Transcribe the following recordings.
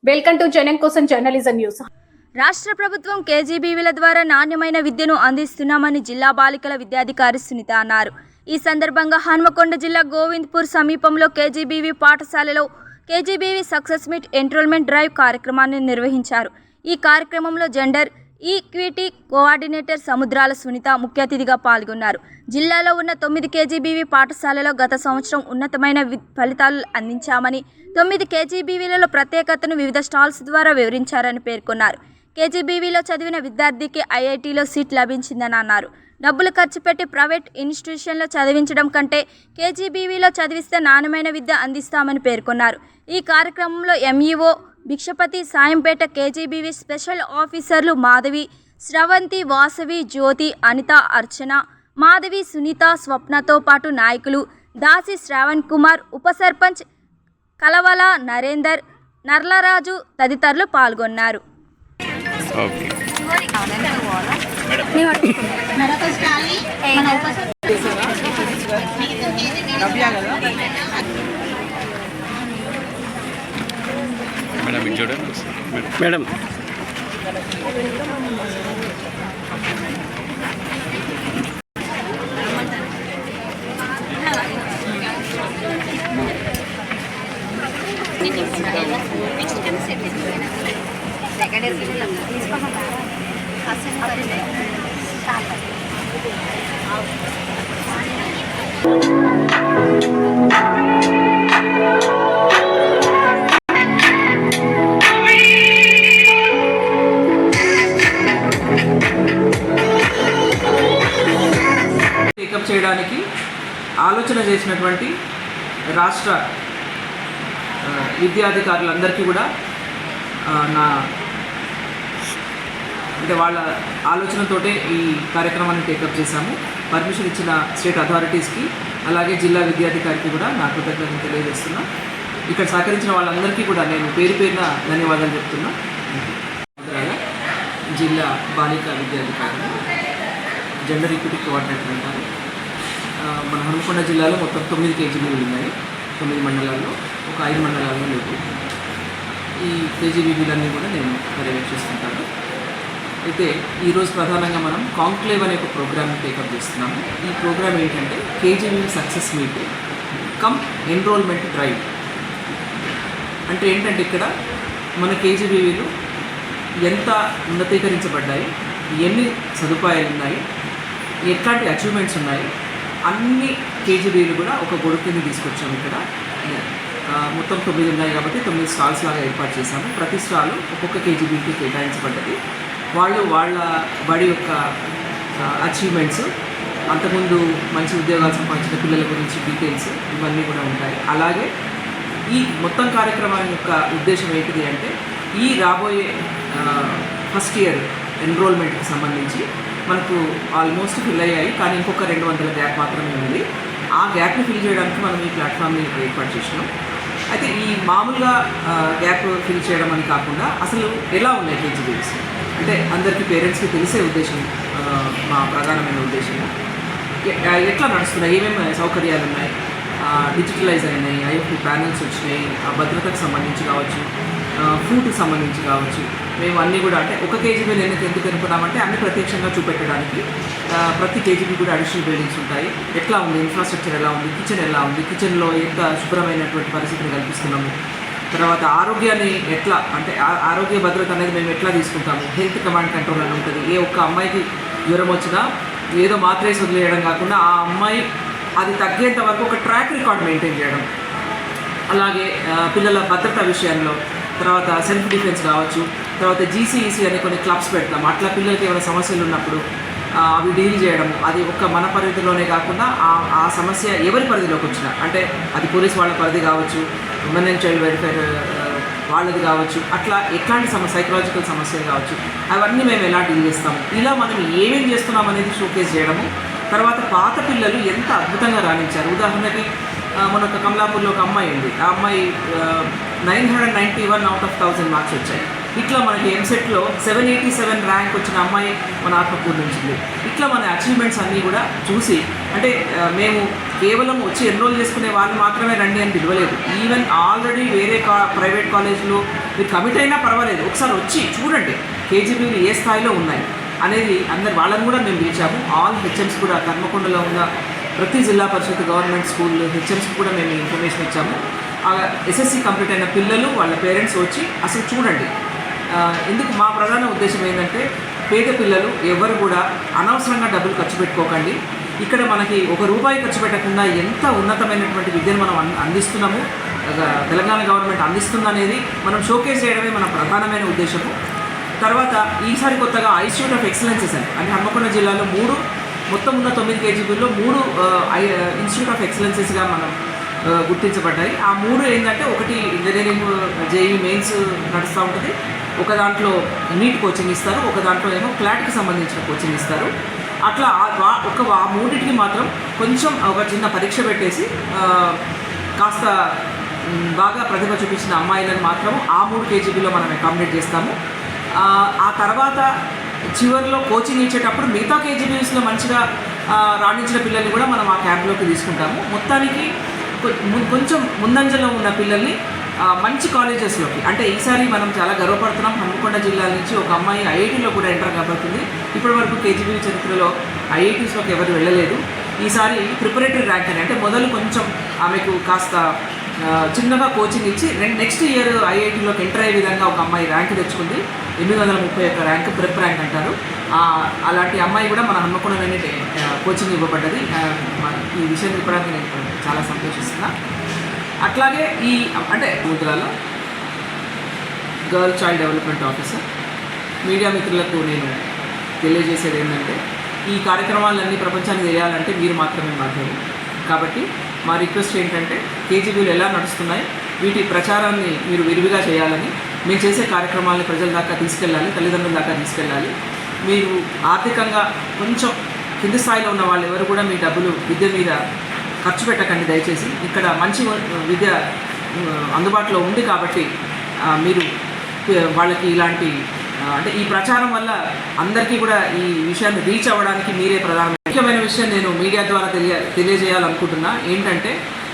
Welcome to జనం కోసం journalism news. రాష్ట్ర ప్రభుత్వం కేజీబీవీల ద్వారా నాణ్యమైన విద్యను అందిస్తున్నామని జిల్లా బాలికల విద్యాధికారి సునీత అన్నారు. ఈ సందర్భంగా హన్మకొండ జిల్లా గోవింద్పూర్ సమీపంలో కేజీబీవీ పాఠశాలలో KGBV success meet enrolment drive కార్యక్రమాన్ని నిర్వహించారు. ఈ కార్యక్రమంలో gender equity coordinator Samudrala Sunitha ముఖ్య అతిథిగా పాల్గొన్నారు. జిల్లాలో ఉన్న 9 కేజీబీవీ పాఠశాలలో గత సంవత్సరం ఉన్నతమైన ఫలితాలు అందించామని, 9 కేజీబీవీలలో ప్రత్యేకతను వివిధ స్టాల్స్ ద్వారా వివరించారని పేర్కొన్నారు. కేజీబీవీలో చదివిన విద్యార్థికి ఐఐటీలో సీట్ లభించిందని అన్నారు. డబ్బులు ఖర్చు పెట్టి ప్రైవేట్ ఇన్స్టిట్యూషన్లో చదివించడం కంటే కేజీబీవీలో చదివిస్తే నాణ్యమైన విద్య అందిస్తామని పేర్కొన్నారు. ఈ కార్యక్రమంలో MEO Bhikshapathi, Sayampet KGBV special ఆఫీసర్లు మాధవి, స్రవంతి, వాసవి, జ్యోతి, అనిత, అర్చన, మాధవి, సునీత, స్వప్నతో పాటు నాయకులు దాసి శ్రావణ్ కుమార్, ఉప సర్పంచ్ కలవల నరేందర్, నర్లరాజు తదితరులు పాల్గొన్నారు. మేడం టేకప్ చేయడానికి ఆలోచన చేసినటువంటి రాష్ట్ర విద్యాధికారులందరికీ కూడా వాళ్ళ ఆలోచనతోటే ఈ కార్యక్రమాన్ని టేకప్ చేశాము. పర్మిషన్ ఇచ్చిన స్టేట్ అథారిటీస్కి అలాగే జిల్లా విద్యాధికారికి కూడా నా కృతజ్ఞతలు తెలియజేస్తున్నా. ఇక్కడ సహకరించిన వాళ్ళందరికీ కూడా నేను పేరు పేరున ధన్యవాదాలు చెప్తున్నా. జిల్లా బాలిక విద్యాధికారి, జెండర్ ఈక్విటీ కోఆర్డినేటర్ అంటారు. మన హన్మకొండ జిల్లాలో మొత్తం 9 కేజీబీవీలు ఉన్నాయి. 9 మండలాల్లో, ఒక 5 మండలాల్లో లేవు. ఈ కేజీబీవీలన్నీ కూడా నేను పర్యవేక్షిస్తుంటాను. అయితే ఈరోజు ప్రధానంగా మనం కాంక్లేవ్ అనే ఒక ప్రోగ్రామ్ని టేకప్ చేస్తున్నాము. ఈ ప్రోగ్రామ్ ఏంటంటే KGBV success meet cum enrolment drive. అంటే ఏంటంటే ఇక్కడ మన కేజీబీవీలు ఎంత ఉన్నతీకరించబడ్డాయి, ఎన్ని సదుపాయాలు ఉన్నాయి, ఎట్లాంటి అచీవ్మెంట్స్ ఉన్నాయి, అన్ని కేజీబీలు కూడా ఒక గొడుగు కింద తీసుకొచ్చాము. ఇక్కడ మొత్తం 9 ఉన్నాయి కాబట్టి 9 స్టాల్స్ లాగా ఏర్పాటు చేశాము. ప్రతి స్టాల్ ఒక్కొక్క కేజీబీకి కేటాయించబడ్డది. వాళ్ళు వాళ్ళ బడి యొక్క అచీవ్మెంట్స్, అంతకుముందు మంచి ఉద్యోగాలు సంపాదించిన పిల్లల గురించి డీటెయిల్స్ ఇవన్నీ కూడా ఉంటాయి. అలాగే ఈ మొత్తం కార్యక్రమం యొక్క ఉద్దేశం ఏంటిది అంటే ఈ రాబోయే ఫస్ట్ ఇయర్ ఎన్రోల్మెంట్కి సంబంధించి మనకు ఆల్మోస్ట్ ఫిల్ అయ్యాయి, కానీ ఇంకొక 200 గ్యాప్ మాత్రమే ఉంది. ఆ గ్యాప్ని ఫిల్ చేయడానికి మనం ఈ ప్లాట్ఫామ్ని ఏర్పాటు చేసినాం. అయితే ఈ మామూలుగా గ్యాప్ ఫిల్ చేయడం అని కాకుండా అసలు ఎలా ఉన్నాయి కేజీబీస్ అంటే అందరికీ పేరెంట్స్కి తెలిసే ఉద్దేశం మా ప్రధానమైన ఉద్దేశం. ఎట్లా నడుస్తున్నాయి, ఏమేమి సౌకర్యాలు ఉన్నాయి, డిజిటలైజ్ అయినాయి, ఐఎఫ్టీ ప్యానల్స్ వచ్చినాయి, భద్రతకు సంబంధించి కావచ్చు, ఫుడ్కి సంబంధించి కావచ్చు. మేము అన్నీ కూడా అంటే ఒక కేజీబీ ఎందుకు అనుకున్నామంటే అన్ని ప్రత్యక్షంగా చూపెట్టడానికి. ప్రతి కేజీబీ కూడా అడిషనల్ బిల్డింగ్స్ ఉంటాయి. ఎట్లా ఉంది, ఇన్ఫ్రాస్ట్రక్చర్ ఎలా ఉంది, కిచెన్ ఎలా ఉంది, కిచెన్లో ఎంత శుభ్రమైనటువంటి పరిస్థితిని కల్పిస్తున్నాము, తర్వాత ఆరోగ్యాన్ని ఎట్లా అంటే ఆరోగ్య భద్రత అనేది మేము ఎట్లా తీసుకుంటాము, హెల్త్ కమాండ్ కంట్రోల్ అని ఉంటుంది. ఏ ఒక్క అమ్మాయికి జ్వరం వచ్చినా ఏదో మాత్రేసి వదిలేయడం కాకుండా ఆ అమ్మాయి అది తగ్గేంత వరకు ఒక ట్రాక్ రికార్డ్ మెయింటైన్ చేయడం. అలాగే పిల్లల భద్రత విషయంలో, తర్వాత సెల్ఫ్ డిఫెన్స్ కావచ్చు, తర్వాత జీసీఈసీ అనే కొన్ని క్లబ్స్ పెడతాం. అట్లా పిల్లలకి ఏమైనా సమస్యలు ఉన్నప్పుడు అవి డీల్ చేయడం. అది ఒక్క మన పరిధిలోనే కాకుండా ఆ సమస్య ఎవరి పరిధిలోకి వచ్చినా, అంటే అది పోలీస్ వాళ్ళ పరిధి కావచ్చు, ఉమెన్ అండ్ చైల్డ్ వెల్ఫేర్ వాళ్ళది కావచ్చు, అట్లా ఎట్లాంటి సైకలాజికల్ సమస్యలు కావచ్చు, అవన్నీ మేము ఎలా డీల్ చేస్తాము, ఇలా మనం ఏమేమి చేస్తున్నాం అనేది షోకేస్ చేయడము. తర్వాత పాత పిల్లలు ఎంత అద్భుతంగా రాణించారు. ఉదాహరణకి మన ఒక కమలాపూర్లో ఒక అమ్మాయి ఉంది. ఆ అమ్మాయి 991 అవుట్ ఆఫ్ 1000 మార్క్స్ వచ్చాయి. ఇట్లా మనకి ఎంసెట్లో 787 ర్యాంక్ వచ్చిన అమ్మాయి మన ఆత్మకూరు నుంచి ఉంది. ఇట్లా మన అచీవ్మెంట్స్ అన్నీ కూడా చూసి, అంటే మేము కేవలం వచ్చి ఎన్రోల్ చేసుకునే వాళ్ళు మాత్రమే రండి అని పిలవలేదు. ఈవెన్ ఆల్రెడీ వేరే ప్రైవేట్ కాలేజ్లో మీరు కమిట్ అయినా పర్వాలేదు, ఒకసారి వచ్చి చూడండి కేజీబీలు ఏ స్థాయిలో ఉన్నాయి అనేది వాళ్ళని కూడా మేము పిలిచాము. ఆల్ హెచ్ఎంస్ కూడా హన్మకొండలో ఉన్న ప్రతి జిల్లా పరిషత్ గవర్నమెంట్ స్కూల్ హెచ్ఎంస్ కూడా మేము ఇన్ఫర్మేషన్ ఇచ్చాము. ఎస్ఎస్సి కంప్లీట్ అయిన పిల్లలు వాళ్ళ పేరెంట్స్ వచ్చి అసలు చూడండి. ఎందుకు మా ప్రధాన ఉద్దేశం ఏంటంటే పేద పిల్లలు ఎవరు కూడా అనవసరంగా డబ్బులు ఖర్చు పెట్టుకోకండి. ఇక్కడ మనకి ₹1 ఖర్చు పెట్టకుండా ఎంత ఉన్నతమైనటువంటి విద్యను మనం అందిస్తున్నాము, తెలంగాణ గవర్నమెంట్ అందిస్తుంది అనేది మనం షోకేస్ చేయడమే మన ప్రధానమైన ఉద్దేశము. తర్వాత ఈసారి కొత్తగా ఇన్స్టిట్యూట్ ఆఫ్ ఎక్సలెన్సెస్ అంటే హన్మకొండ జిల్లాలో మొత్తం ఉన్న 9 కేజీబీల్లో 3 ఇన్స్టిట్యూట్ ఆఫ్ ఎక్సలెన్సెస్గా మనం గుర్తించబడ్డాయి. ఆ 3 ఏంటంటే ఒకటి ఇంజనీరింగ్ జేఈ మెయిన్స్ నడుస్తూ ఉంటుంది, ఒక దాంట్లో నీట్ కోచింగ్ ఇస్తారు, ఒక దాంట్లో ఏమో క్లాట్కి సంబంధించిన కోచింగ్ ఇస్తారు. అట్లా ఆ 3టికి మాత్రం కొంచెం ఒక చిన్న పరీక్ష పెట్టేసి కాస్త బాగా ప్రతిభ చూపించిన అమ్మాయిలను మాత్రం ఆ 3 కేజీబీలో మనం అకామిడేట్ చేస్తాము. ఆ తర్వాత చివరిలో కోచింగ్ ఇచ్చేటప్పుడు మిగతా కేజీబీస్లో మంచిగా రాణించిన పిల్లల్ని కూడా మనం ఆ క్యాంప్లోకి తీసుకుంటాము. మొత్తానికి కొంచెం ముందంజలో ఉన్న పిల్లల్ని మంచి కాలేజెస్లోకి, అంటే ఈసారి మనం చాలా గర్వపడుతున్నాం. హన్మకొండ జిల్లా నుంచి ఒక అమ్మాయి ఐఐటీలో కూడా ఎంటర్ కాబోతుంది. ఇప్పటివరకు కేజీబీ చరిత్రలో ఐఐటీస్లోకి ఎవరు వెళ్ళలేదు. ఈసారి ప్రిపరేటరీ ర్యాంక్ అని, అంటే మొదలు కొంచెం ఆమెకు కాస్త చిన్నగా కోచింగ్ ఇచ్చి నెక్స్ట్ ఇయర్ ఐఐటీలోకి ఎంటర్ అయ్యే విధంగా ఒక అమ్మాయి ర్యాంక్ తెచ్చుకుంది. 831 ర్యాంక్, ప్రిప్ ర్యాంక్ అంటారు. అలాంటి అమ్మాయి కూడా మన హన్మకొండలోనే కోచింగ్ ఇవ్వబడ్డది. ఈ విషయం చెప్పడానికి నేను చాలా సంతోషిస్తున్నా. అట్లాగే అంటే ముద్రాలో girl child development officer media మిత్రులకు నేను తెలియజేసేది ఏంటంటే ఈ కార్యక్రమాలన్నీ ప్రపంచానికి తెలియాలంటే మీరు మాత్రమే మాట్లాడారు. కాబట్టి మా రిక్వెస్ట్ ఏంటంటే కేజీబీలు ఎలా నడుస్తున్నాయి వీటి ప్రచారాన్ని మీరు విరివిగా చేయాలని, మేము చేసే కార్యక్రమాలను ప్రజల దాకా తీసుకెళ్ళాలి, తల్లిదండ్రుల దాకా తీసుకెళ్ళాలి. మీరు ఆర్థికంగా కొంచెం కింది స్థాయిలో ఉన్న వాళ్ళు ఎవరు కూడా మీ డబ్బులు విద్య మీద ఖర్చు పెట్టకండి దయచేసి. ఇక్కడ మంచి విద్య అందుబాటులో ఉంది కాబట్టి మీరు వాళ్ళకి ఇలాంటి అంటే ఈ ప్రచారం వల్ల అందరికీ కూడా ఈ విషయాన్ని రీచ్ అవ్వడానికి మీరే ముఖ్యమైన విషయం నేను మీడియా ద్వారా తెలియజేయాలనుకుంటున్నా. ఏంటంటే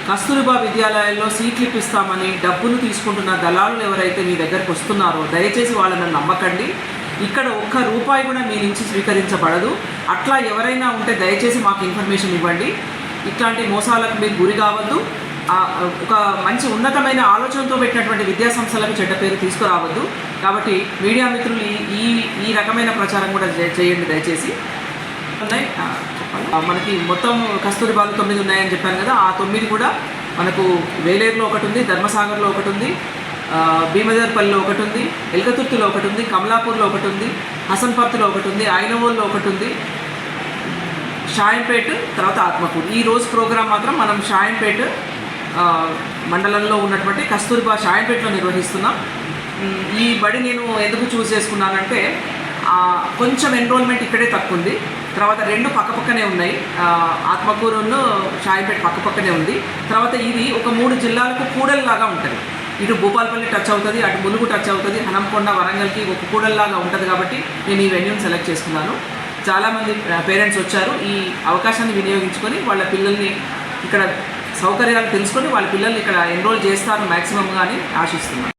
కస్తూరిబా విద్యాలయాల్లో సీట్లు ఇప్పిస్తామని డబ్బులు తీసుకుంటున్న దళారులు ఎవరైతే మీ దగ్గరకు వస్తున్నారో దయచేసి వాళ్ళని నమ్మకండి. ఇక్కడ ₹1 కూడా మీ నుంచి స్వీకరించబడదు. అట్లా ఎవరైనా ఉంటే దయచేసి మాకు ఇన్ఫర్మేషన్ ఇవ్వండి. ఇట్లాంటి మోసాలకు మీరు గురి కావద్దు. ఒక మంచి ఉన్నతమైన ఆలోచనతో పెట్టినటువంటి విద్యా సంస్థలకు చెడ్డ పేరు తీసుకురావద్దు. కాబట్టి మీడియా మిత్రులు ఈ రకమైన ప్రచారం కూడా చేయండి దయచేసి. మనకి మొత్తం కస్తూరిబాలు 9 ఉన్నాయని చెప్పాను కదా, ఆ 9 కూడా మనకు వేలేరులో ఒకటి ఉంది, ధర్మసాగర్లో ఒకటి ఉంది, భీమదేవరపల్లిలో ఒకటి ఉంది, ఎల్కతుర్తిలో ఒకటి ఉంది, కమలాపూర్లో ఒకటి ఉంది, హసన్పర్తిలో ఒకటి ఉంది, ఐనవోల్లో ఒకటి ఉంది, షాయంపేట, తర్వాత ఆత్మకూరు. ఈ రోజు ప్రోగ్రాం మాత్రం మనం షాయంపేట మండలంలో ఉన్నటువంటి కస్తూరిబా షాయంపేటలో నిర్వహిస్తున్నాం. ఈ బడి నేను ఎందుకు చూస్ చేసుకున్నానంటే కొంచెం ఎన్రోల్మెంట్ ఇక్కడే తక్కువ ఉంది. తర్వాత 2 పక్కపక్కనే ఉన్నాయి, ఆత్మకూరును షాయంపేట పక్కపక్కనే ఉంది. తర్వాత ఇది ఒక 3 జిల్లాలకు కూడలిలాగా ఉంటుంది. ఇటు భూపాలపల్లి టచ్ అవుతుంది, అటు ములుగు టచ్ అవుతుంది, హనంకొండ వరంగల్కి ఒక కూడలిలాగా ఉంటుంది. కాబట్టి నేను ఈ వెన్యూని సెలెక్ట్ చేసుకున్నాను. చాలామంది పేరెంట్స్ వచ్చారు. ఈ అవకాశాన్ని వినియోగించుకొని వాళ్ళ పిల్లల్ని ఇక్కడ సౌకర్యాలు తెలుసుకొని వాళ్ళ పిల్లల్ని ఇక్కడ ఎన్రోల్ చేస్తారు మ్యాక్సిమంగా అని ఆశిస్తున్నాను.